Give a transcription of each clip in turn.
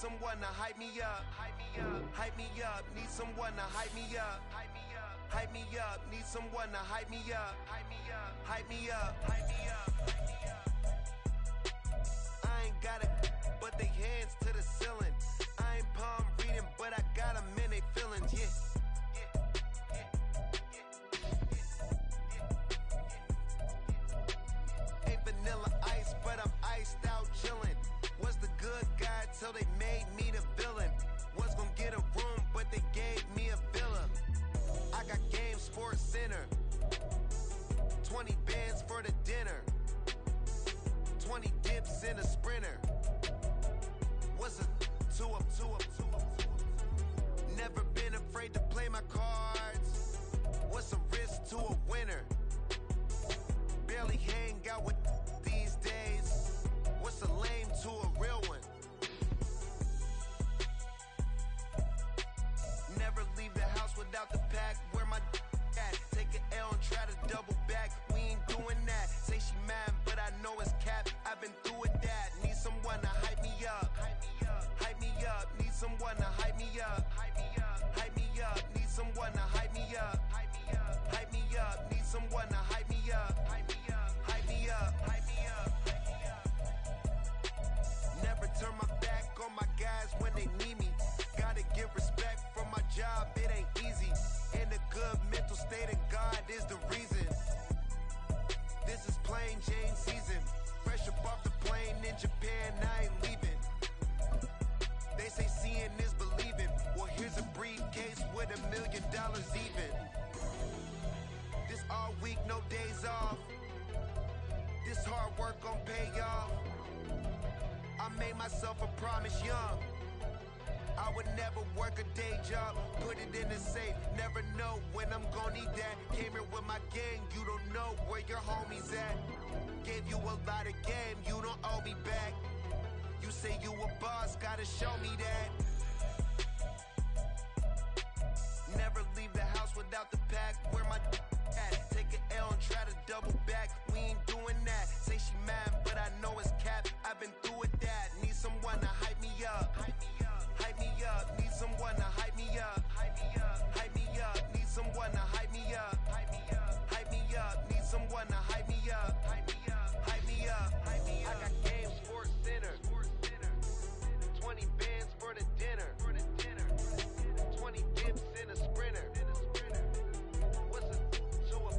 someone to hype me up. Hype me up. Hype me up. Need someone to hype me up. Hype me up. Hype me up. Need someone to hype me up. Hype me up. Hype me up. Hype me up. Hype me up. I ain't got it, but they hands to the ceiling. I ain't palm reading, but I got them in they feelings. Yeah. Vanilla ice, but I'm iced out chillin'. Was the good guy till they made me the villain. Was gonna get a room, but they gave me a villa. I got Game Sports Center. 20 bands for the dinner. 20 dips in a sprinter. What's a two up? Never been afraid to play my cards. What's a risk to a winner? Barely hang out with these days. What's a lame to a real one? Never leave the house without the pack. Where my at? Take an L and try to double back. We ain't doing that. Say she mad, but I know it's cap. I've been through with that. Need someone to hype me up. Hype me up. Hype me up. Need someone to hype me up. Hype me up. Hype me up. Need someone to hype me up. Hype me up. Hype me up. Need someone to hype me up. Hype me up. Hype me up. Hype me up. Hype me up. Never turn my back on my guys when they need me. Gotta give respect for my job, it ain't easy. In a good mental state, and God is the reason. This is plain Jane season. Fresh up off the plane in Japan, I ain't leaving. They say seeing is believing. Well, here's a briefcase with $1 million even. This all week, no days off. This hard work gon' pay off. I made myself a promise young. I would never work a day job, put it in the safe. Never know when I'm gon' need that. Came here with my gang, you don't know where your homies at. Gave you a lot of game, you don't owe me back. You say you a boss, gotta show me that. Never leave the house without the pack. Where my at? Take an L and try to double back. We ain't doing that. Say she mad, but I know it's cap. I've been through with that. Need someone to hype me up. Hype me up. Hype me up. Need someone to hype me up. Hype me up. Hype me up. Need someone to hype me up. Hype me up. Hype me up. Need someone to hype me up. Hype me up. Hype me up. Hype me up. I got Game Sports Center. 20 bands for the dinner. 20 dips in a sprinter. What's a two up?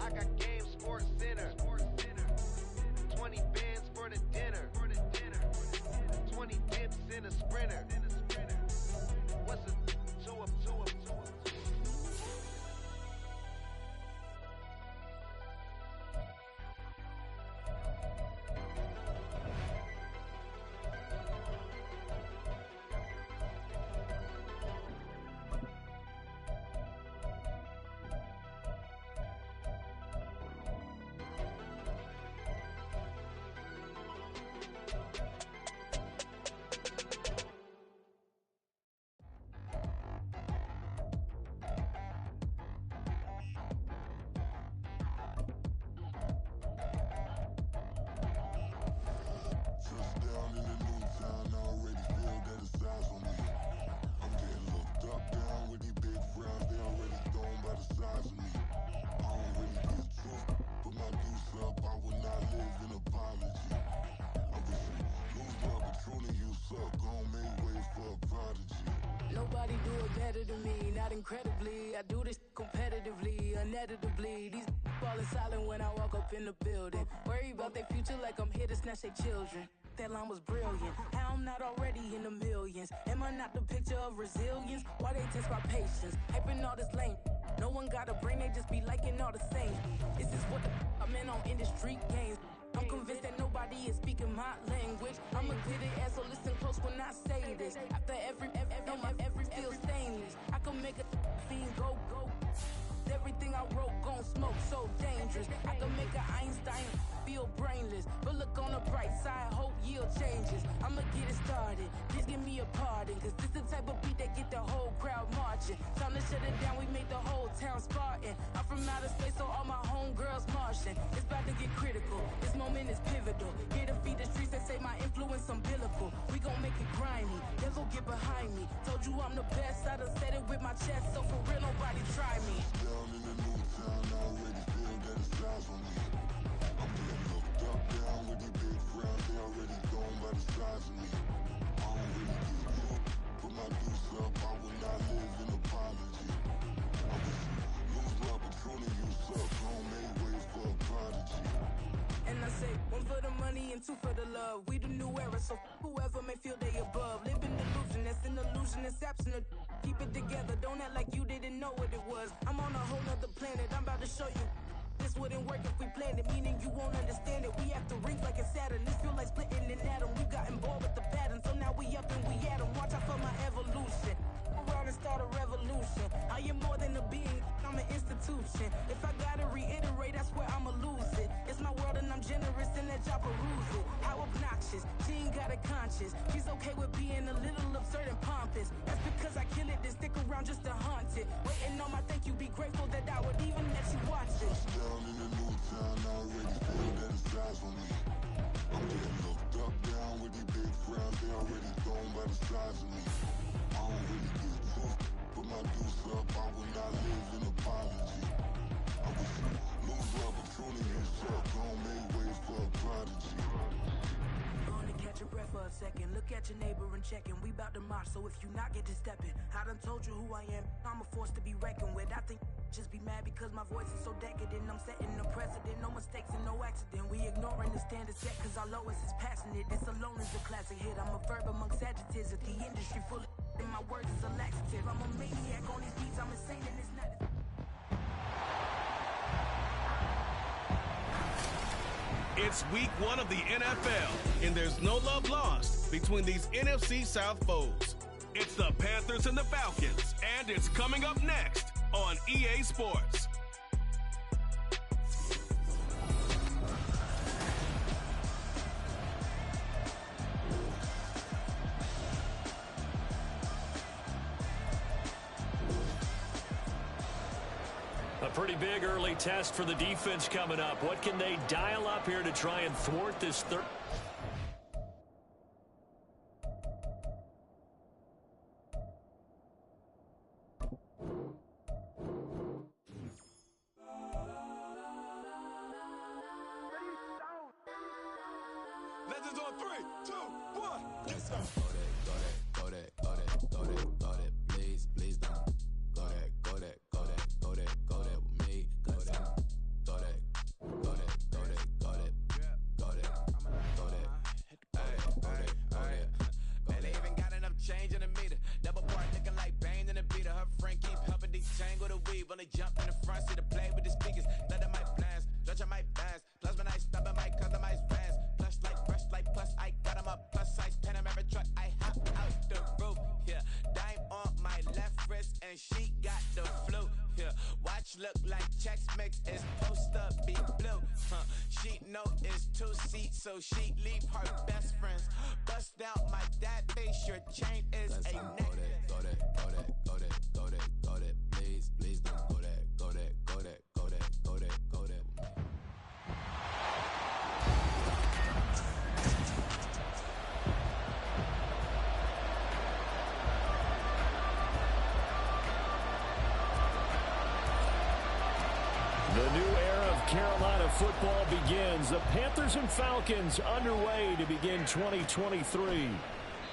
I got Game Sports Center. 20 bands for the dinner. 20 dips in a sprinter. What's a two up? Nobody do it better than me, not incredibly. I do this competitively, uneditably. These falling silent when I walk up in the building. Worry about their future like I'm here to snatch their children. That line was brilliant. How I'm not already in the millions? Am I not the picture of resilience? Why they test my patience? Hyping all this lame. No one got a brain, they just be liking all the same. This is what the I'm in on industry games. I'm convinced that nobody is speaking my language. I'ma get it ass, so listen close when I say this. After every feel stainless. I can make a fiend go. Everything I wrote gon' smoke, so dangerous. I can make an Einstein feel brainless. But look on the bright side, hope yield changes. I'ma get it started, please give me a pardon. Cause this the type of beat that get the whole crowd marching. Time to shut it down, we made the whole town Spartan. I'm from outer space, so all my homegirls Martian. It's about to get critical, this moment is pivotal. Here to feed the streets that say my influence umbilical. I'm the best. I done said it with my chest, so for real, nobody try me. Down in the new town, I already feel that it's eyes on me. I'm getting looked up, down with these big crowds, they already gone by the size of me. I don't really get to put my deuce up, I will not live in apology. I wish you lose love, but truly you suck. Don't make way for a prodigy. And I say, one for the money and two for the love. We the new era, so whoever may feel they above. Live in delusion, that's an illusion, that's absent of. Keep it together, don't act like you didn't know what it was. I'm on a whole nother planet, I'm about to show you. This wouldn't work if we planned it, meaning you won't understand it. We have to rings like a Saturn, this feel like splitting an atom. We got involved with the pattern, so now we up and we at 'em. Watch out for my evolution. Around and start a revolution. I am more than a being, I'm an institution. If I gotta reiterate, I swear I'ma lose it. It's my world and I'm generous and let y'all peruse it. How obnoxious, she ain't got a conscience. She's okay with being a little absurd and pompous. That's because I kill it, then stick around just to haunt it. Waiting on my thank you, be grateful that I would even let you watch it. Down in the new town, I already feel that it's eyes on me. I'm getting looked up, down with these big crowds, they already gone by the size of me. I don't really get to put my deuce up, I will not live in apology. I wish you lose love, but truly you suck. Don't make way for a prodigy. Gonna catch your breath for a second. Look at your neighbor and check in. We bout to march, so if you not get to stepping. I done told you who I am. I'm a force to be reckoned with. I think just be mad because my voice is so decadent. I'm setting the precedent. No mistakes and no accident. We ignoring the standard set cause our lowest is passionate. This alone is a classic hit. I'm a verb amongst adjectives. If the industry full of and my words is a laxative. I'm a maniac on these beats. I'm insane and it's not. It's week 1 of the NFL, and there's no love lost between these NFC South foes. It's the Panthers and the Falcons, and it's coming up next on EA Sports. A pretty big early test for the defense coming up. What can they dial up here to try and thwart this third? Legends on 3, 2, 1. Let's go. Go that, please don't. Go that with me. Go that. Man, they even got enough change in the meter. Double part looking like Bane in the beater. Her friend keep helping detangle the weave. When they jump in the front seat to play with the speakers. Leather my plans, stretch on my bands. Plus when I stub in my customized vans. Plush like brush like plus I got 'em up. Plus size Panamera truck. I hop out the roof. Yeah, dime on my left wrist and she got the flu. Yeah, watch look like Chex Mix is supposed to be blue. She know it's 2 seats, so she leave her best friends. Bust out my dad face, your chain is Let's a go necklace. that, please don't. Go that. The new era of Carolina football begins. The Panthers and Falcons underway to begin 2023.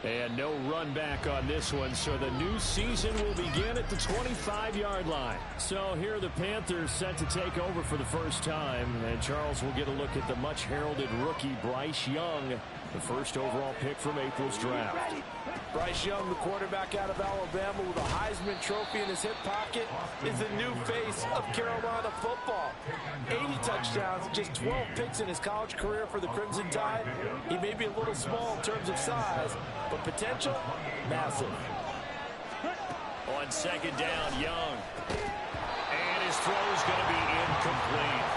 And no run back on this one, so the new season will begin at the 25-yard line. So here are the Panthers set to take over for the first time. And Charles will get a look at the much-heralded rookie Bryce Young, the first overall pick from April's draft. Bryce Young, the quarterback out of Alabama with a Heisman Trophy in his hip pocket, is the new face of Carolina football. 80 touchdowns, just 12 picks in his college career for the Crimson Tide. He may be a little small in terms of size, but potential, massive. On second down, Young. And his throw is going to be incomplete.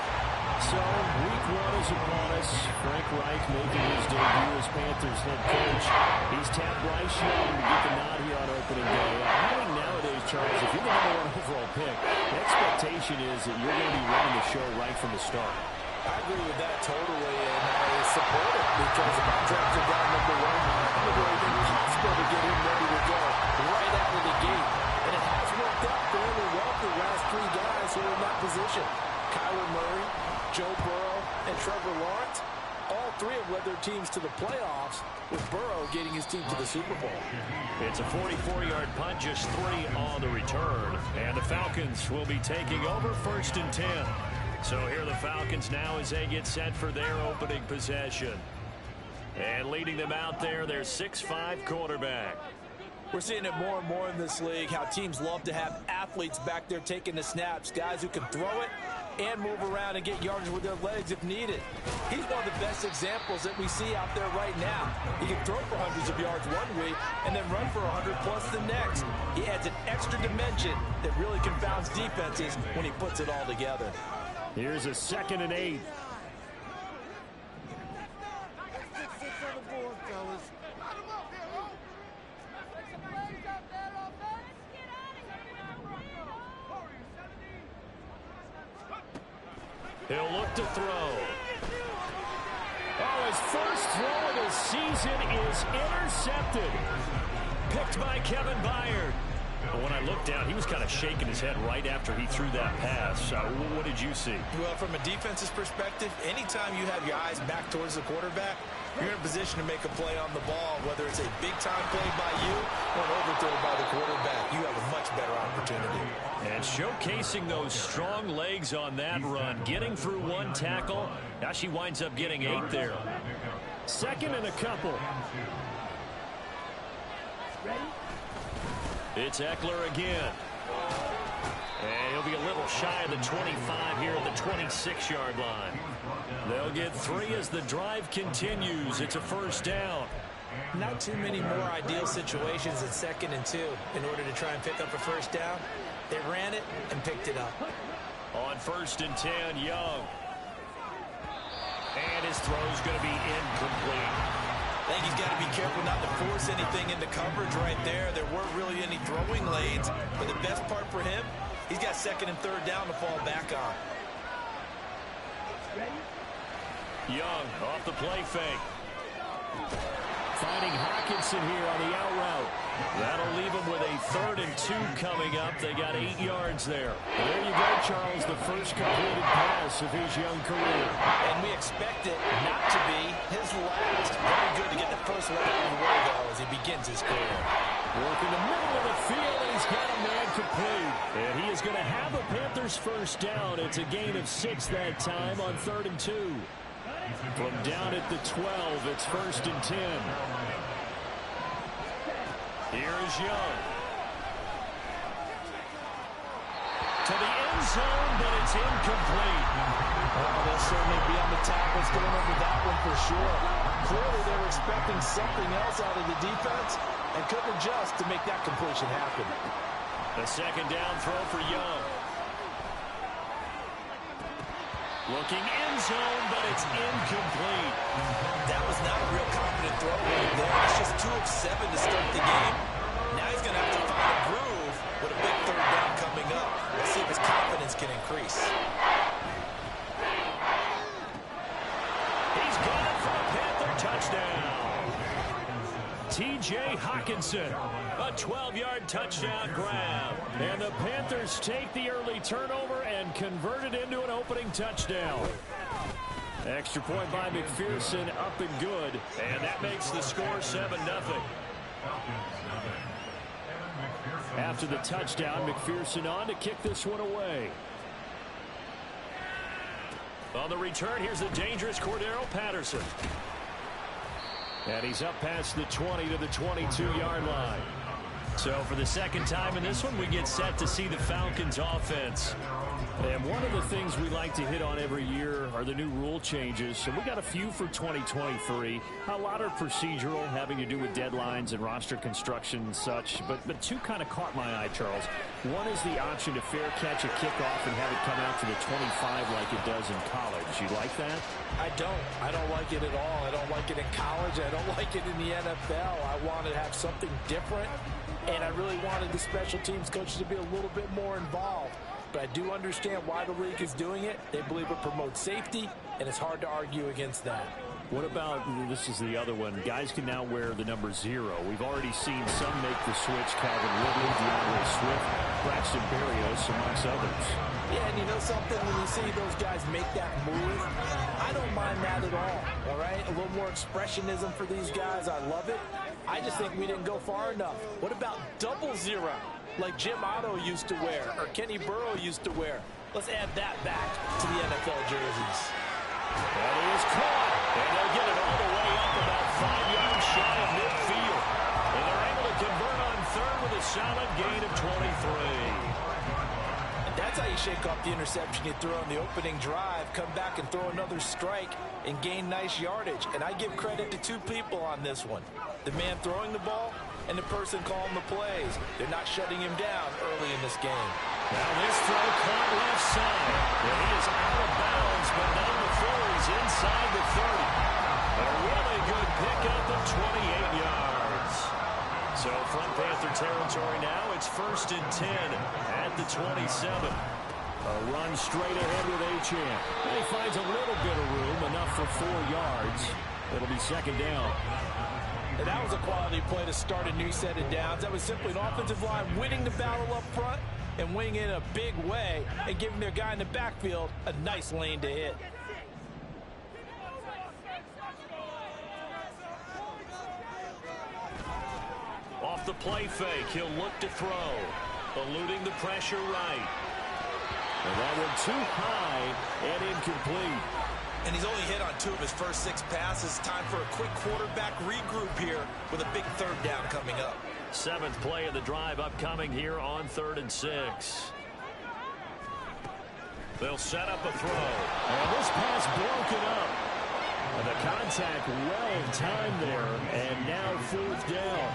So, week 1 is upon us. Frank Reich making his debut as Panthers head coach. He's tapped Bryce Young to get the nod here on opening day. I think nowadays, Charles, if you're the #1 overall pick, the expectation is that you're going to be running the show right from the start. I agree with that totally, and I support it because if I'm drafted down #1, I'm going to do everything possible to get him ready to go right out of the playoffs with Burrow getting his team to the Super Bowl. It's a 44-yard punt, just 3 on the return. And the Falcons will be taking over 1st and 10. So here are the Falcons now as they get set for their opening possession. And leading them out there, their 6'5" quarterback. We're seeing it more and more in this league, how teams love to have athletes back there taking the snaps, guys who can throw it and move around and get yardage with their legs if needed. He's one of the best examples that we see out there right now. He can throw for hundreds of yards one week and then run for 100+ the next. He adds an extra dimension that really confounds defenses when he puts it all together. Here's a 2nd and 8. He'll look to throw. Oh, his first throw of the season is intercepted. Picked by Kevin Byard. But when I looked down, he was kind of shaking his head right after he threw that pass. What did you see? Well, from a defense's perspective, anytime you have your eyes back towards the quarterback, you're in a position to make a play on the ball, whether it's a big-time play by you or an overthrow by the quarterback. You have a much better opportunity. And showcasing those strong legs on that run, getting through one tackle. Now she winds up getting 8 there. 2nd and a couple. It's Eckler again. And he'll be a little shy of the 25 here at the 26-yard line. They'll get 3 as the drive continues. It's a 1st down. Not too many more ideal situations at 2nd and 2 in order to try and pick up a 1st down. They ran it and picked it up. On 1st and 10, Young. And his throw's going to be incomplete. I think he's got to be careful not to force anything into coverage right there. There weren't really any throwing lanes, but the best part for him, he's got 2nd and 3rd down to fall back on. Young off the play fake. Finding Hockenson here on the out route. That'll leave him with a 3rd and 2 coming up. They got 8 yards there. There you go, Charles, the first completed pass of his young career. And we expect it not to be his last. Very good to get the first one out of the way, though, as he begins his career. Working the middle of the field, and he's got a man complete. And he is going to have a Panthers 1st down. It's a gain of 6 that time on 3rd and 2. From down at the 12, it's 1st and 10. Here is Young. To the end zone, but it's incomplete. Oh, they'll certainly be on the tackles going over that one for sure. Clearly, they were expecting something else out of the defense and couldn't adjust to make that completion happen. The 2nd down throw for Young. Looking end zone, but it's incomplete. That was not a real confident throw right there. It's just 2 of 7 to start the game. Now he's going to have to find a groove with a big 3rd down coming up. Let's see if his confidence can increase. He's got it for a Panther touchdown. T.J. Hockenson, a 12-yard touchdown grab. And the Panthers take the early turnover and convert it into an opening touchdown. Extra point by McPherson, up and good. And that makes the score 7-0. After the touchdown, McPherson on to kick this one away. On the return, here's the dangerous Cordero Patterson. And he's up past the 20 to the 22-yard line. So for the 2nd time in this one, we get set to see the Falcons offense. And one of the things we like to hit on every year are the new rule changes. So we got a few for 2023. A lot are procedural, having to do with deadlines and roster construction and such. But 2 kind of caught my eye, Charles. One is the option to fair catch a kickoff and have it come out to the 25 like it does in college. You like that? I don't like it at all. I don't like it in college. I don't like it in the NFL. I want to have something different. And I really wanted the special teams coaches to be a little bit more involved. But I do understand why the league is doing it. They believe it promotes safety, and it's hard to argue against that. What about, this is the other one, guys can now wear the number 0. We've already seen some make the switch, Calvin Ridley, DeAndre Swift, Braxton Berrios, amongst others. Yeah, and you know something, when you see those guys make that move, I don't mind that at all right? A little more expressionism for these guys, I love it. I just think we didn't go far enough. What about 00, like Jim Otto used to wear, or Kenny Burrow used to wear? Let's add that back to the NFL jerseys. That is caught, and they'll get it all the way up about 5 yards shy of midfield. And they're able to convert on third with a solid gain of 23. That's how you shake off the interception you threw on the opening drive, come back and throw another strike and gain nice yardage. And I give credit to 2 people on this one. The man throwing the ball and the person calling the plays. They're not shutting him down early in this game. Now this throw caught left side. And he is out of bounds, but not before he's inside the 30. A really good pickup of 28 yards. So from Panther territory now, it's 1st and 10 at the 27. A run straight ahead with Achane. He finds a little bit of room, enough for 4 yards. It'll be 2nd down. And that was a quality play to start a new set of downs. That was simply an offensive line winning the battle up front and winning in a big way and giving their guy in the backfield a nice lane to hit. Off the play fake, he'll look to throw. Eluding the pressure right. And that one too high and incomplete. And he's only hit on 2 of his first 6 passes. Time for a quick quarterback regroup here with a big 3rd down coming up. 7th play of the drive upcoming here on 3rd and 6. They'll set up a throw. And this pass broken up. And the contact well timed there. And now 4th down.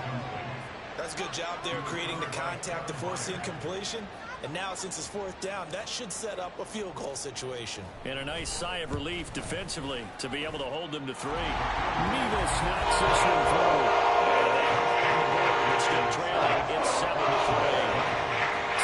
That's a good job there creating the contact to force the incompletion. And now, since it's 4th down, that should set up a field goal situation. And a nice sigh of relief defensively to be able to hold them to 3. Nevis knocks this one through. It's still trailing. It's 7-3.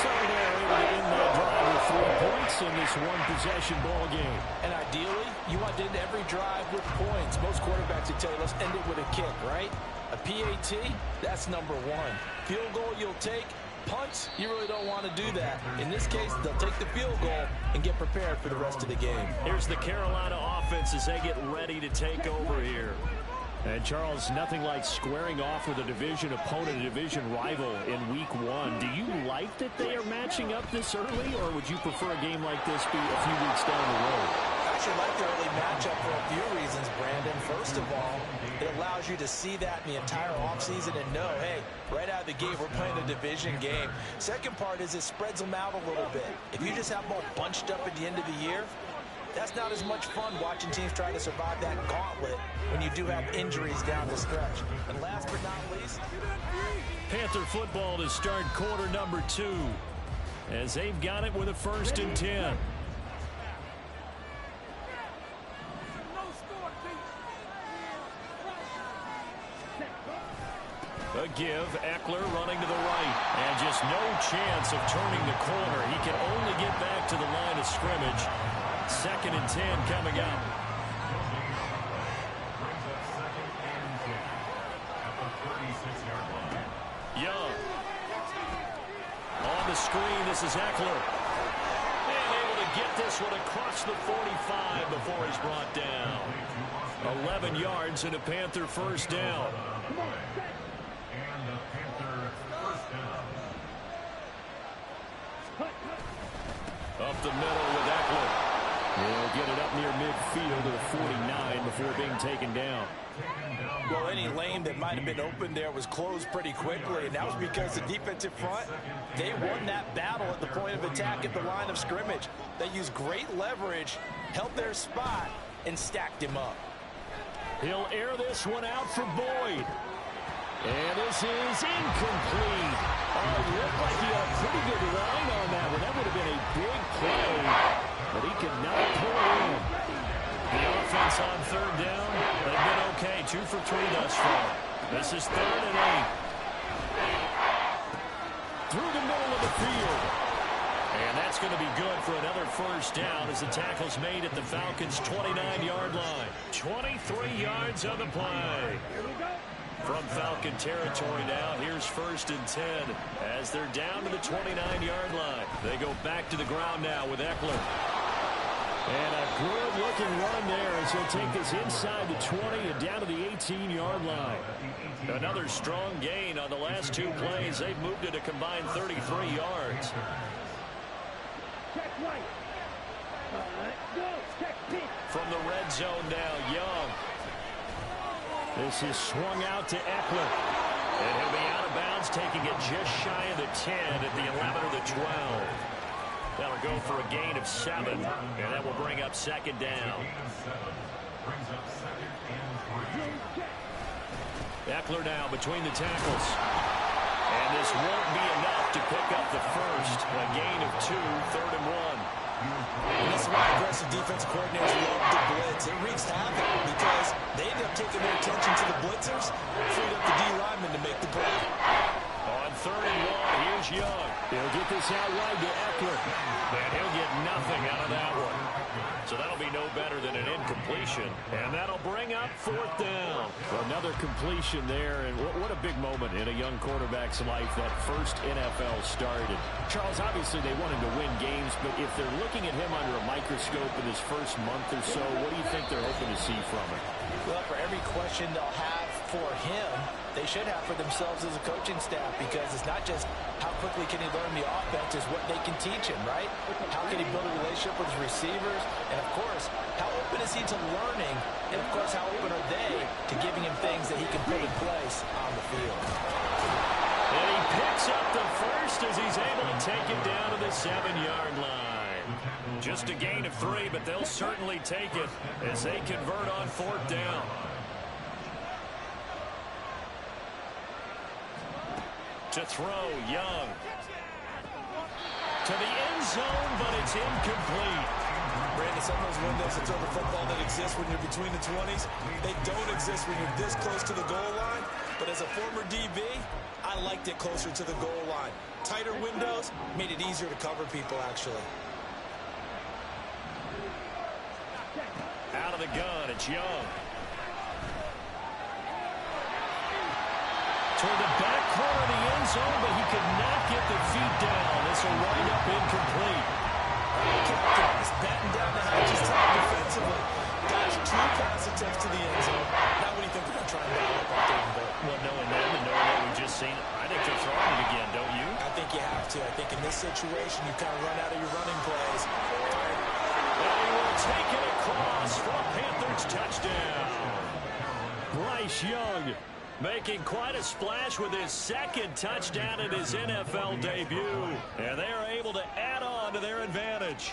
So they're able to end that drive with 3 points in this one-possession ball game. And ideally, you want to end every drive with points. Most quarterbacks would tell you, let's end it with a kick, right? A PAT, that's number 1. Field goal you'll take. Punts, you really don't want to do that. In this case, they'll take the field goal and get prepared for the rest of the game. Here's the Carolina offense as they get ready to take over here. And Charles, nothing like squaring off with a division opponent, a division rival in week 1. Do you like that they are matching up this early, or would you prefer a game like this be a few weeks down the road? I actually like the early matchup for a few reasons, Brandon. First of all, it allows you to see that in the entire offseason and know, hey, right out of the gate, we're playing a division game. Second part is it spreads them out a little bit. If you just have them all bunched up at the end of the year, that's not as much fun watching teams try to survive that gauntlet when you do have injuries down the stretch. And last but not least, Panther football to start quarter number 2 as they've got it with a 1st and 10. A give, Eckler running to the right, and just no chance of turning the corner. He can only get back to the line of scrimmage. 2nd and 10 coming up. Young. On the screen, this is Eckler. And able to get this one across the 45 before he's brought down. 11 yards and a Panther 1st down. Up the middle with Eckler. He'll get it up near midfield to the 49 before being taken down. Well, any lane that might have been open there was closed pretty quickly, and that was because the defensive front, they won that battle at the point of attack at the line of scrimmage. They used great leverage, held their spot, and stacked him up. He'll air this one out for Boyd. And this is incomplete. It looked like he had a pretty good line on that one. That would have been a big play, but he could not pull it in. The offense on 3rd down, they've been okay. 2 for 3 thus far. This is 3rd and 8. Through the middle of the field. And that's going to be good for another first down as the tackle's made at the Falcons' 29-yard line. 23 yards on the play. From Falcon territory now, here's 1st and 10 as they're down to the 29-yard line. They go back to the ground now with Eckler. And a good-looking run there as he'll take this inside the 20 and down to the 18-yard line. Another strong gain on the last 2 plays. They've moved it a combined 33 yards. From the red zone now, Young. This is swung out to Eckler. And he'll be out of bounds, taking it just shy of the 10 at the 11 or the 12. That'll go for a gain of 7, and that will bring up 2nd down. Eckler now between the tackles. And this won't be enough to pick up the first. A gain of 2, 3rd and 1. And this is why aggressive defensive coordinators love the blitz. It wreaks havoc because they end up taking their attention to the blitzers, freed up the D lineman to make the play. On 3rd and 1, here's Young. He'll get this out wide to Eckler. And he'll get nothing out of that one. So that'll be no better than an incompletion. And that'll bring up 4th down. Another completion there. And what a big moment in a young quarterback's life, that first NFL started. Charles, obviously they want him to win games, but if they're looking at him under a microscope in his first month or so, what do you think they're hoping to see from him? Well, for every question they'll have for him, they should have for themselves as a coaching staff, because it's not just how quickly can he learn the offense, it's what they can teach him, right? How can he build a relationship with his receivers? And, of course, how open is he to learning? And, of course, how open are they to giving him things that he can put in place on the field? And he picks up the first as he's able to take it down to the 7-yard line. Just a gain of 3, but they'll certainly take it as they convert on 4th down. To throw, Young. To the end zone, but it's incomplete. Brandon, some of those windows of total football that exist when you're between the 20s, they don't exist when you're this close to the goal line. But as a former DB, I liked it closer to the goal line. Tighter windows made it easier to cover people, actually. Out of the gun, it's Young. Toward the back corner of the end zone, but he could not get the feet down. This will wind up incomplete. Captain is batting down the hatches tight defensively. Got 2 pass attempts to the end zone. Now what do you think they're going to try and dial up on 3rd and goal? Well, knowing them and knowing what we've just seen, I think they're throwing it again, don't you? I think you have to. I think in this situation, you kind of run out of your running plays. And he will take it across for a Panthers touchdown. Bryce Young making quite a splash with his 2nd touchdown in his NFL debut. And they are able to add on to their advantage.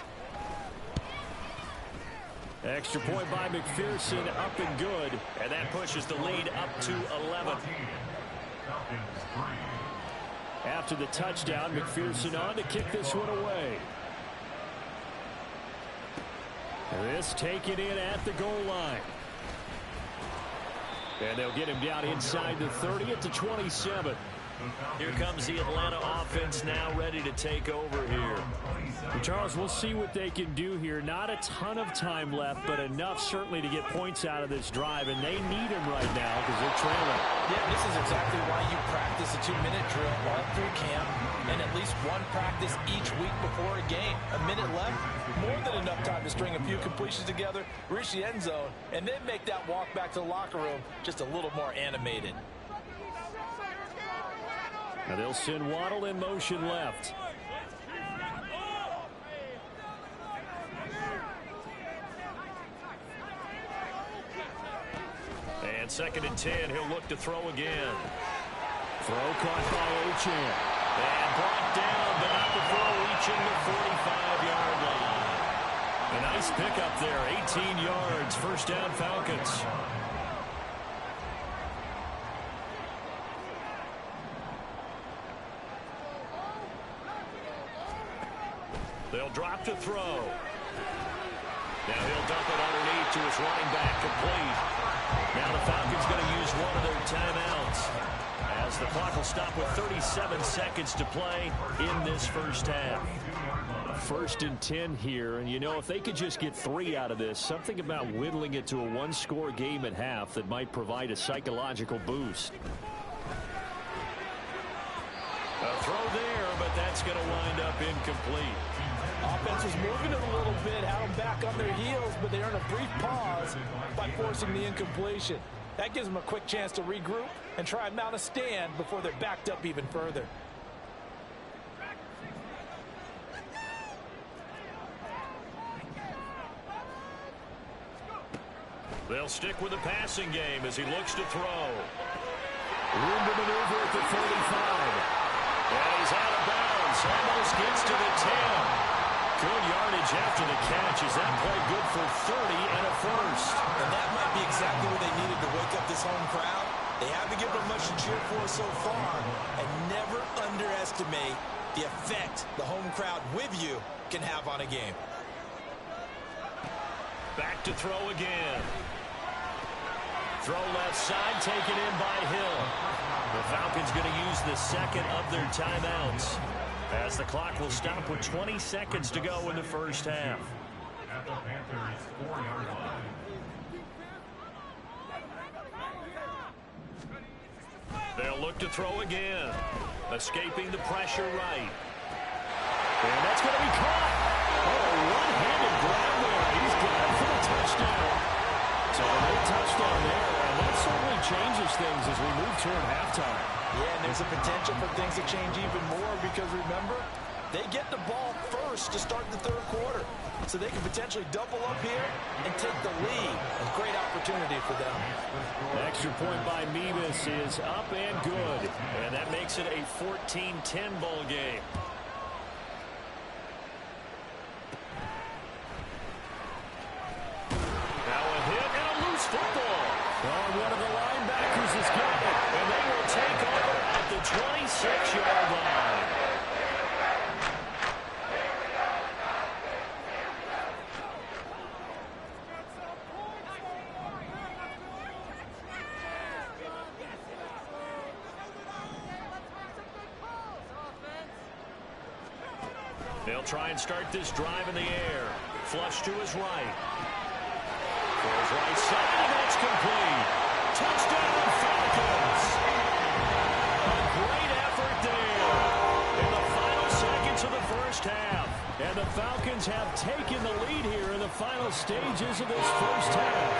Extra point by McPherson, up and good. And that pushes the lead up to 11. After the touchdown, McPherson on to kick this one away. This taken in at the goal line. And they'll get him down inside the 30 at the 27. Here comes the Atlanta offense now ready to take over here. Charles, we'll see what they can do here. Not a ton of time left, but enough certainly to get points out of this drive, and they need him right now because they're trailing. Yeah, this is exactly why you practice a 2-minute drill all through camp and at least one practice each week before a game. A minute left, more than enough time to string a few completions together, reach the end zone, and then make that walk back to the locker room just a little more animated. Now they'll send Waddle in motion left. And 2nd and 10, he'll look to throw again. Throw caught by Achane. And brought down, but not before reaching the 45-yard line. A nice pickup there, 18 yards, 1st down Falcons. They'll drop to throw. Now he'll dump it underneath to his running back, complete. Now the Falcons going to use one of their timeouts as the clock will stop with 37 seconds to play in this first half. 1st and 10 here, and you know, if they could just get 3 out of this, something about whittling it to a one-score game at half that might provide a psychological boost. A throw there, but that's going to wind up incomplete. Offense was moving it a little bit, had them back on their heels, but they earned a brief pause by forcing the incompletion. That gives them a quick chance to regroup and try and mount a stand before they're backed up even further. They'll stick with the passing game as he looks to throw. Room to maneuver at the 45. And he's out of bounds. Almost gets to the 10. Good yardage after the catch. Is that play good for 30 and a first? And that might be exactly what they needed to wake up this home crowd. They haven't given them much to cheer for so far. And never underestimate the effect the home crowd with you can have on a game. Back to throw again. Throw left side, taken in by Hill. The Falcons going to use the second of their timeouts, as the clock will stop with 20 seconds to go in the first half. At the Panthers' 4-yard line. They'll look to throw again. Escaping the pressure right. And that's going to be caught. Oh, one-handed grab there. He's got it for the touchdown. So a touchdown there, and that certainly changes things as we move toward halftime. Yeah, and there's a potential for things to change even more because, remember, they get the ball first to start the third quarter. So they can potentially double up here and take the lead. A great opportunity for them. The extra point by Mevis is up and good, and that makes it a 14-10 ball game. Football. Oh, one of the linebackers is got it, and they will take over at the 26-yard line. They'll try and start this drive in the air. Flush to his right. Goes right side, and that's complete. Touchdown, Falcons. A great effort there in the final seconds of the first half. And the Falcons have taken the lead here in the final stages of this first half.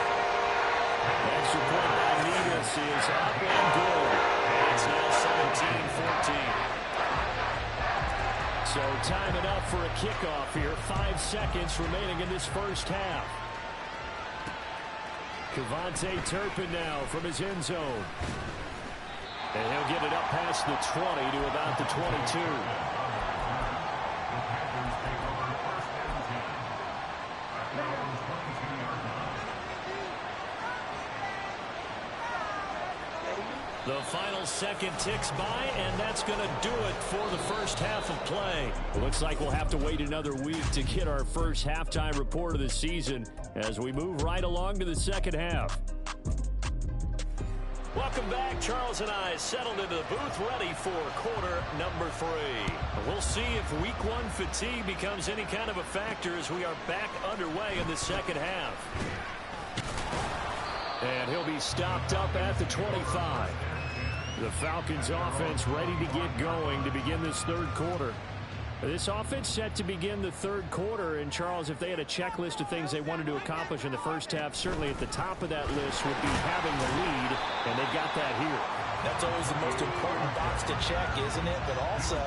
Extra point by Mevis is up and good. And it's now 17-14. So time it up for a kickoff here. 5 seconds remaining in this first half. KaVontae Turpin now from his end zone. And he'll get it up past the 20 to about the 22. The final second ticks by, and that's going to do it for the first half of play. Looks like we'll have to wait another week to get our first halftime report of the season as we move right along to the second half. Welcome back. Charles and I settled into the booth ready for quarter number 3. We'll see if week 1 fatigue becomes any kind of a factor as we are back underway in the second half. And he'll be stopped up at the 25. The Falcons offense ready to get going to begin this third quarter. This offense set to begin the third quarter, and Charles, if they had a checklist of things they wanted to accomplish in the first half, certainly at the top of that list would be having the lead, and they've got that here. That's always the most important box to check, isn't it? But also,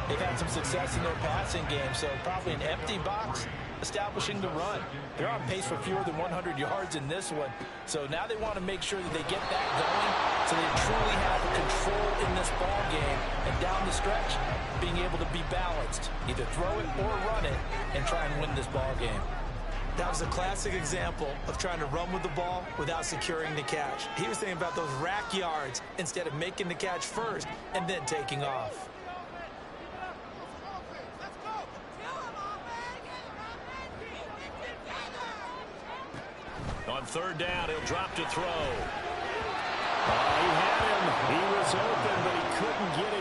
they've had some success in their passing game, so probably an empty box establishing the run. They're on pace for fewer than 100 yards in this one, so now they want to make sure that they get that going so they truly have control in this ball game, and down the stretch, being able to be balanced, either throw it or run it, and try and win this ball game. That was a classic example of trying to run with the ball without securing the catch. He was thinking about those rack yards instead of making the catch first and then taking off. On third down, he'll drop to throw. He had him. He was open, but he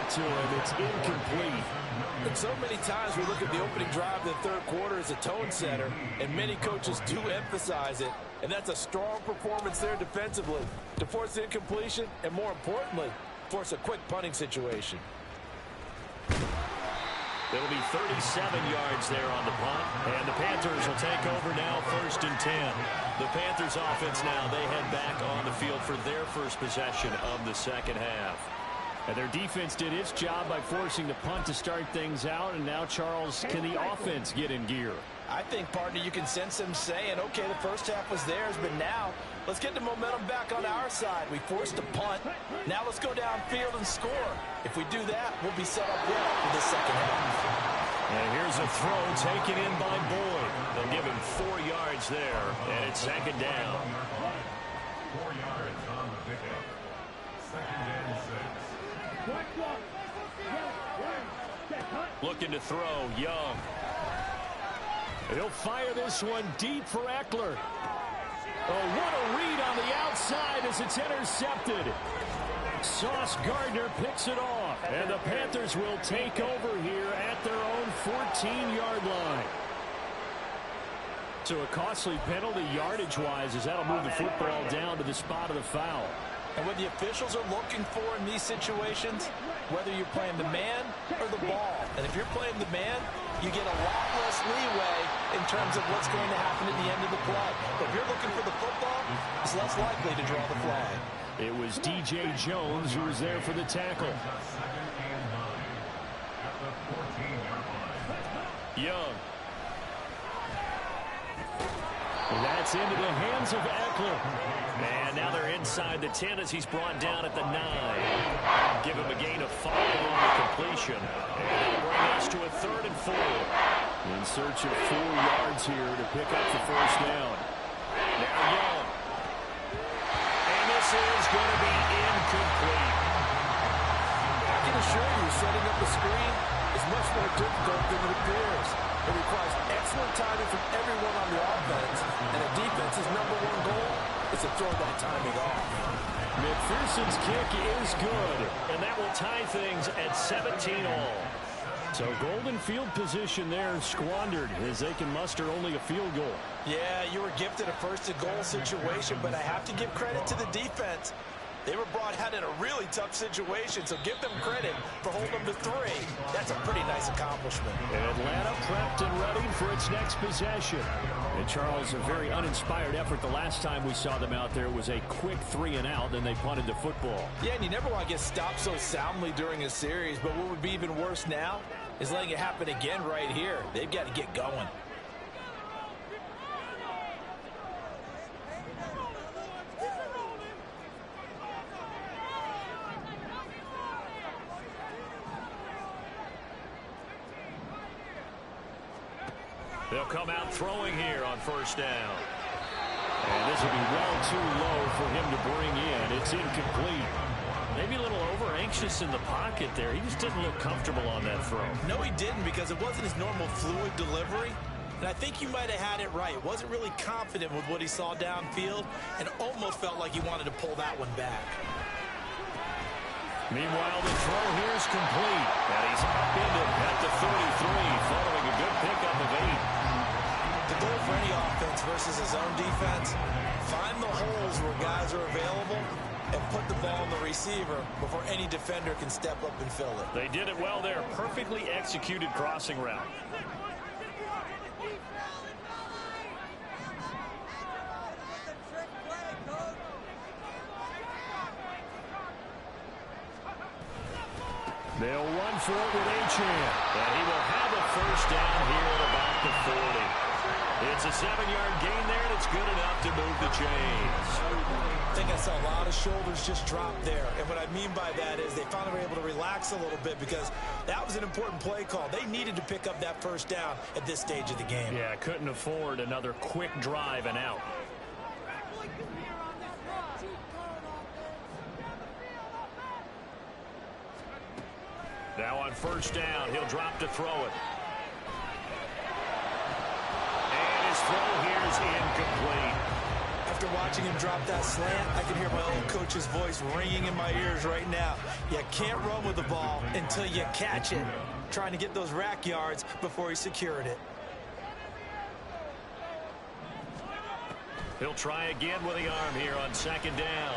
to him. It's incomplete. And so many times we look at the opening drive of the third quarter as a tone setter, and many coaches do emphasize it. And that's a strong performance there defensively to force the incompletion and, more importantly, force a quick punting situation. It'll be 37 yards there on the punt. And the Panthers will take over now, 1st and 10. The Panthers offense now, they head back on the field for their first possession of the second half. And their defense did its job by forcing the punt to start things out. And now, Charles, can the offense get in gear? I think, partner, you can sense them saying, okay, the first half was theirs, but now let's get the momentum back on our side. We forced a punt. Now let's go downfield and score. If we do that, we'll be set up well for the second half. And here's a throw taken in by Boyd. They'll give him 4 yards there, and it's 2nd down. 4 yards on the pickup. 2nd and 6. Looking to throw, Young. He'll fire this one deep for Eckler. Oh, what a read on the outside as it's intercepted. Sauce Gardner picks it off. And the Panthers will take over here at their own 14-yard line. So a costly penalty yardage-wise as that'll move the football down to the spot of the foul. And what the officials are looking for in these situations, whether you're playing the man or the ball. And if you're playing the man, you get a lot less leeway in terms of what's going to happen at the end of the play. But if you're looking for the football, it's less likely to draw the flag. It was D.J. Jones who was there for the tackle. Young. And that's into the hands of Eckler. And now they're inside the 10 as he's brought down at the 9. Give him a gain of 5 on the completion. And that'll bring us to a 3rd and 4. In search of 4 yards here to pick up the first down. Now Young. And this is going to be incomplete. I can assure you, setting up a screen is much more difficult than it appears. It requires excellent timing from everyone on the offense, and the defense's #1 goal is to throw that timing off. McPherson's kick is good, and that will tie things at 17 all. So golden field position there squandered as they can muster only a field goal. Yeah, you were gifted a 1st-and-goal situation, but I have to give credit to the defense. They were brought out in a really tough situation, so give them credit for holding them to 3. That's a pretty nice accomplishment. And Atlanta prepped and ready for its next possession. And Charles, a very uninspired effort. The last time we saw them out there was a quick 3-and-out, then they punted the football. Yeah, and you never want to get stopped so soundly during a series, but what would be even worse now is letting it happen again right here. They've got to get going. They'll come out throwing here on 1st down. And this will be well too low for him to bring in. It's incomplete. Maybe a little over-anxious in the pocket there. He just didn't look comfortable on that throw. No, he didn't, because it wasn't his normal fluid delivery. And I think you might have had it right. Wasn't really confident with what he saw downfield and almost felt like he wanted to pull that one back. Meanwhile, the throw here is complete. And he's upended at the 33 following a good pickup of 8. The goal for any offense versus his own defense, find the holes where guys are available and put the ball on the receiver before any defender can step up and fill it. They did it well there. Perfectly executed crossing route. They'll run for it with Achane. And he will have a first down here at about the 40. It's a 7-yard gain there, and it's good enough to move the chains. I think I saw a lot of shoulders just drop there. And what I mean by that is they finally were able to relax a little bit because that was an important play call. They needed to pick up that first down at this stage of the game. Yeah, couldn't afford another quick drive and out. Now on first down, he'll drop to throw it. And his throw here is incomplete. I After watching him drop that slant, I can hear my old coach's voice ringing in my ears right now. You can't run with the ball until you catch it. Trying to get those rack yards before he secured it. He'll try again with the arm here on second down.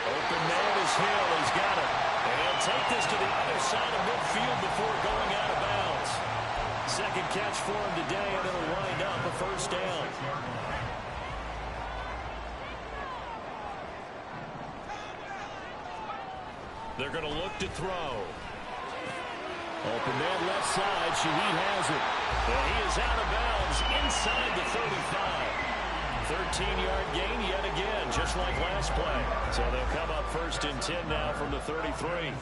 Open man is Hill. He's got it. And he'll take this to the other side of midfield before going out of bounds. Second catch for him today, and it'll wind up a first down. They're going to look to throw. Open man left side. Shaheed has it. And he is out of bounds inside the 35. 13-yard gain yet again, just like last play. So they'll come up 1st and 10 now from the 33.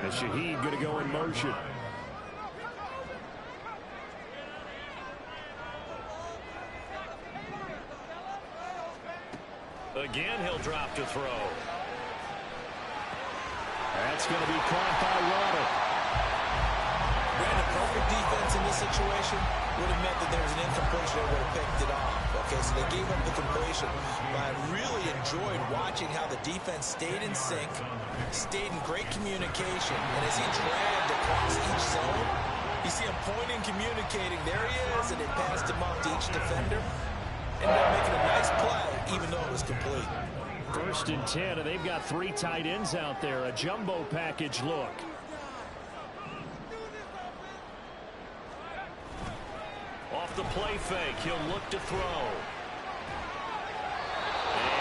And Shaheed going to go in motion. Again, he'll drop to throw. That's going to be caught by Waddle. Brandon, perfect defense in this situation would have meant that there was an incompletion that would have picked it off. Okay, so they gave up the completion. But I really enjoyed watching how the defense stayed in sync, stayed in great communication. And as he dragged across each zone, you see him pointing, communicating. There he is, and it passed him off to each defender. Ended up making a nice play, even though it was complete. 1st and 10, and they've got 3 tight ends out there. A jumbo package look. Off the play fake, he'll look to throw.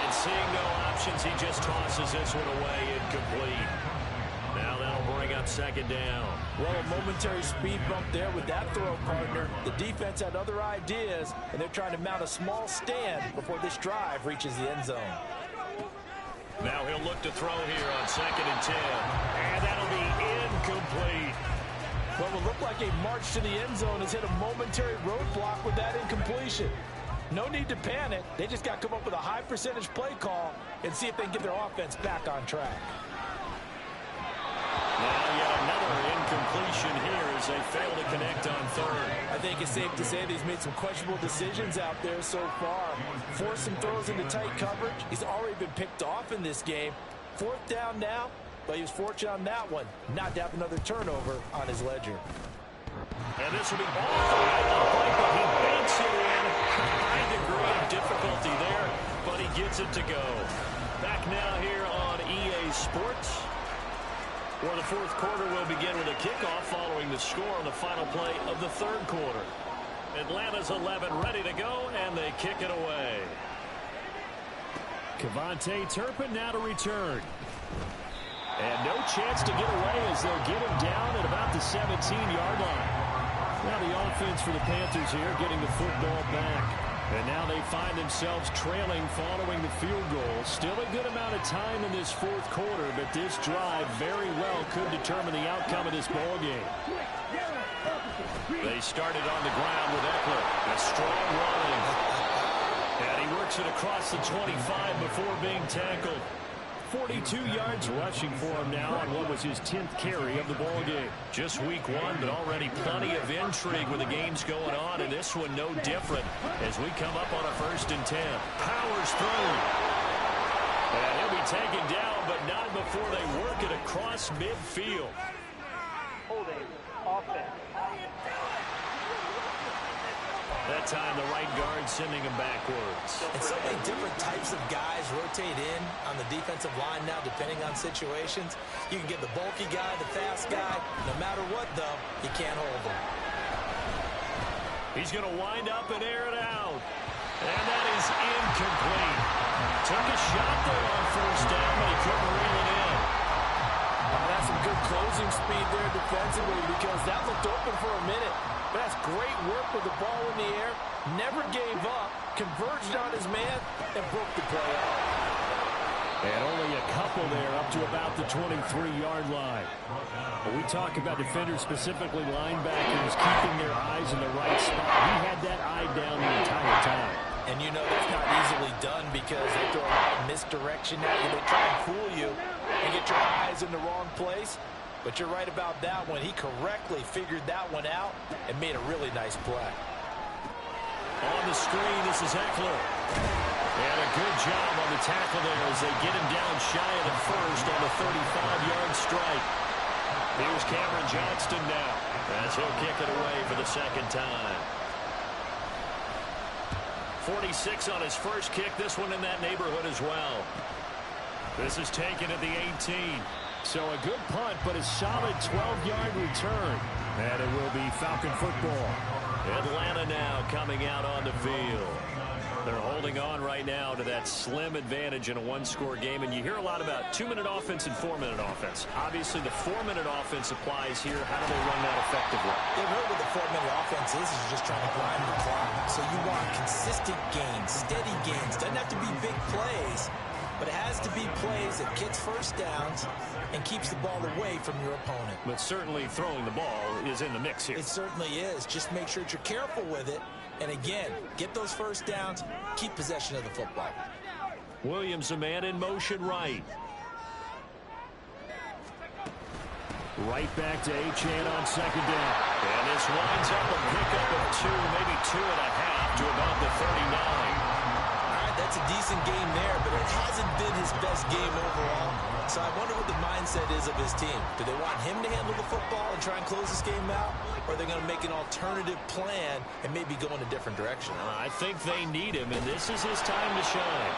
And seeing no options, he just tosses this one away, incomplete. Now that'll bring up 2nd down. Well, a momentary speed bump there with that throw, partner. The defense had other ideas, and they're trying to mount a small stand before this drive reaches the end zone. Now he'll look to throw here on 2nd and 10. And that'll be incomplete. What will look like a march to the end zone has hit a momentary roadblock with that incompletion. No need to panic. They just got to come up with a high percentage play call and see if they can get their offense back on track. Now yet another incompletion here as they fail to connect on 3rd. I think it's safe to say that he's made some questionable decisions out there so far. Forced some throws into tight coverage. He's already been picked off in this game. 4th down now, but he was fortunate on that one not to have another turnover on his ledger. And this will be off the right play, but he banks it in. High degree of difficulty there, but he gets it to go. Back now here on EA Sports, where the 4th quarter will begin with a kickoff following the score on the final play of the 3rd quarter. Atlanta's 11 ready to go, and they kick it away. KaVontae Turpin now to return. And no chance to get away as they'll get him down at about the 17-yard line. Now the offense for the Panthers here getting the football back. And now they find themselves trailing following the field goal. Still a good amount of time in this 4th quarter, but this drive very well could determine the outcome of this ball game. They started on the ground with Eckler. A strong run. And he works it across the 25 before being tackled. 42 yards rushing for him now on what was his 10th carry of the ball game. Just week 1, but already plenty of intrigue with the games going on, and this one no different as we come up on a 1st and 10. Powers through. And he'll be taken down, but not before they work it across midfield. Holding offense. That time the right guard sending him backwards. And so many different types of guys rotate in on the defensive line now depending on situations. You can get the bulky guy, the fast guy. No matter what, though, you can't hold him. He's going to wind up and air it out. And that is incomplete. Took a shot there on 1st down, but he couldn't reel it in. That's some good closing speed there defensively because that looked open for a minute. But that's great work with the ball in the air. Never gave up. Converged on his man and broke the play out. And only a couple there up to about the 23-yard line. When we talk about defenders, specifically linebackers, keeping their eyes in the right spot. He had that eye down the entire time. And you know that's not easily done because they throw a lot of misdirection at you. They try and fool you and get your eyes in the wrong place. But you're right about that one. He correctly figured that one out and made a really nice play. On the screen, this is Eckler. And a good job on the tackle there as they get him down shy of the first on the 35-yard strike. Here's Cameron Johnston now as he'll kick it away for the second time. 46 on his first kick. This one in that neighborhood as well. This is taken at the 18. So a good punt, but a solid 12-yard return. And it will be Falcon football. Atlanta now coming out on the field. They're holding on right now to that slim advantage in a one-score game. And you hear a lot about 2-minute offense and 4-minute offense. Obviously, the 4-minute offense applies here. How do they run that effectively? Yeah, really what the 4-minute offense is just trying to grind the clock. So you want consistent gains, steady gains. Doesn't have to be big plays, but it has to be plays that gets first downs and keeps the ball away from your opponent. But certainly throwing the ball is in the mix here. It certainly is. Just make sure that you're careful with it. And again, get those first downs, keep possession of the football. Williams, a man in motion right. Right back to Achane on second down. And this winds up a pickup of 2, maybe 2.5 to about the 39. That's a decent game there, but it hasn't been his best game overall. So I wonder what the mindset is of his team. Do they want him to handle the football and try and close this game out? Or are they going to make an alternative plan and maybe go in a different direction? I think they need him, and this is his time to shine.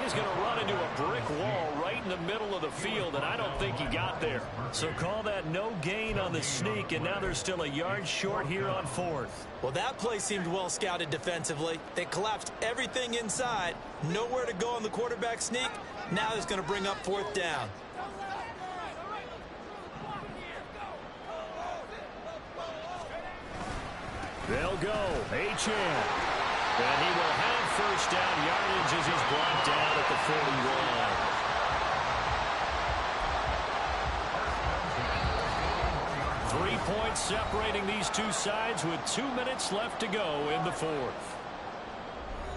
He's going to run into a brick wall right in the middle of the field, and I don't think he got there. So call that no gain on the sneak, and now they're still a yard short here on fourth. Well, that play seemed well scouted defensively. They collapsed everything inside. Nowhere to go on the quarterback sneak. Now it's going to bring up fourth down. They'll go. Achane. And he will have first down yardage as he's blocked down at the 41. 3 points separating these two sides with 2 minutes left to go in the fourth.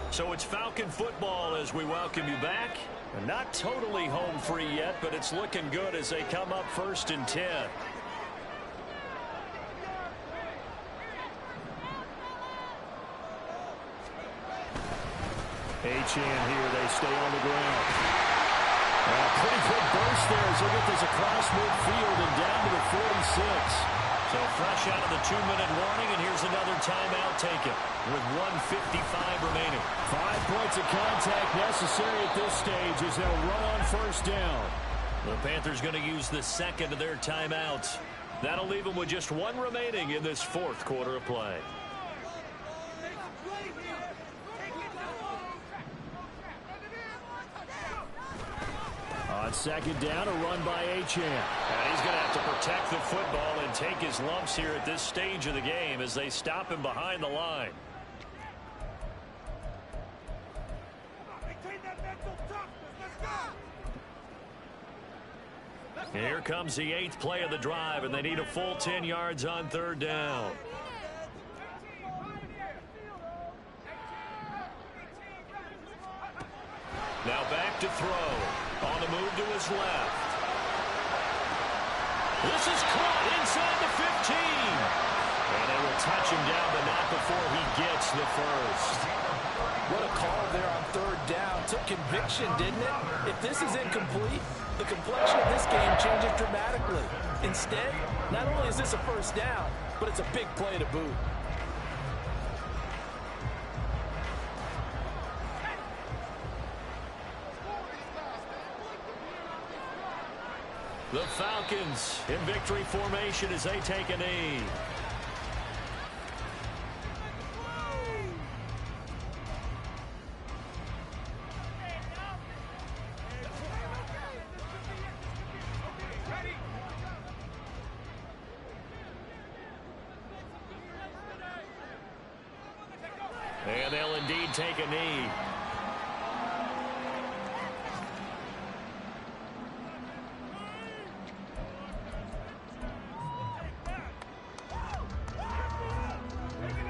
So it's Falcon football as we welcome you back. And not totally home free yet, but it's looking good as they come up 1st and 10. Achane here, they stay on the ground. Pretty good burst there as they get this across midfield and down to the 46. So fresh out of the 2-minute warning, and here's another timeout taken with 1:55 remaining. 5 points of contact necessary at this stage as they'll run on first down. The Panthers going to use the second of their timeouts. That'll leave them with just 1 remaining in this fourth quarter of play. On second down, a run by Achane. And he's going to have to protect the football and take his lumps here at this stage of the game as they stop him behind the line. Here comes the 8th play of the drive, and they need a full 10 yards on third down. Now back to throw. On the move to his left. This is caught inside the 15. And they will touch him down, but not before he gets the first. What a call there on third down. Took conviction, didn't it? If this is incomplete, the complexion of this game changes dramatically. Instead, not only is this a first down, but it's a big play to boot. The Falcons in victory formation as they take a knee. And they'll indeed take a knee.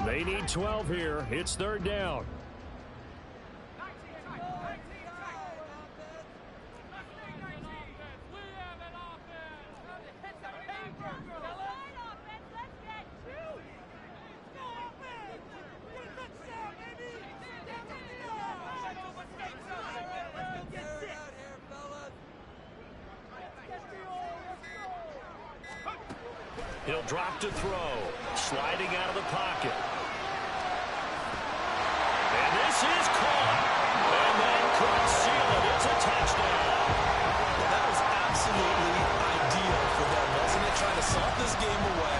They need 12 here. It's third down. He'll drop to throw. Sliding out of the pocket. And this is caught. And that could seal it. It's a touchdown. Well, that was absolutely ideal for them, wasn't it? Trying to salt this game away.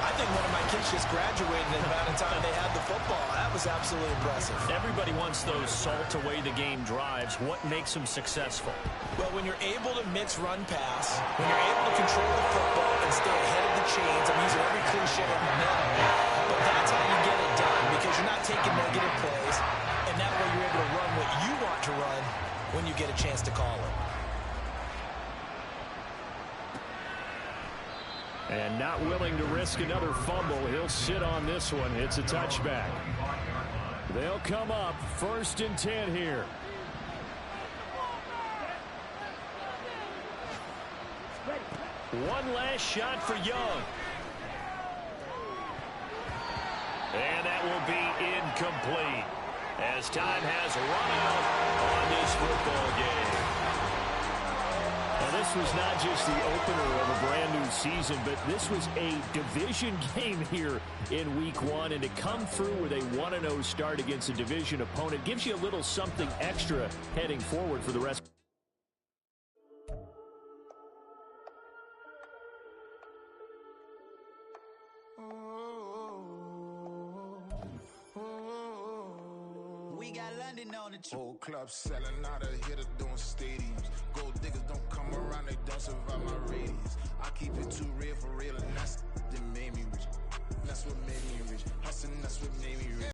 I think one of my kids just graduated in the amount of time they had the football. That was absolutely impressive. Everybody wants those salt-away-the-game drives. What makes them successful? Well, when you're able to mix run pass, when you're able to control the football and stay ahead of the chains, I'm using every cliche now, but that's how you get it done because you're not taking negative plays, and that way you're able to run what you want to run when you get a chance to call it. And not willing to risk another fumble. He'll sit on this one. It's a touchback. They'll come up 1st and 10 here. One last shot for Young. And that will be incomplete as time has run out on this football game. Now, this was not just the opener of a brand new season, but this was a division game here in week 1. And to come through with a 1-0 start against a division opponent gives you a little something extra heading forward for the rest. We got London on the whole club selling out of here to doing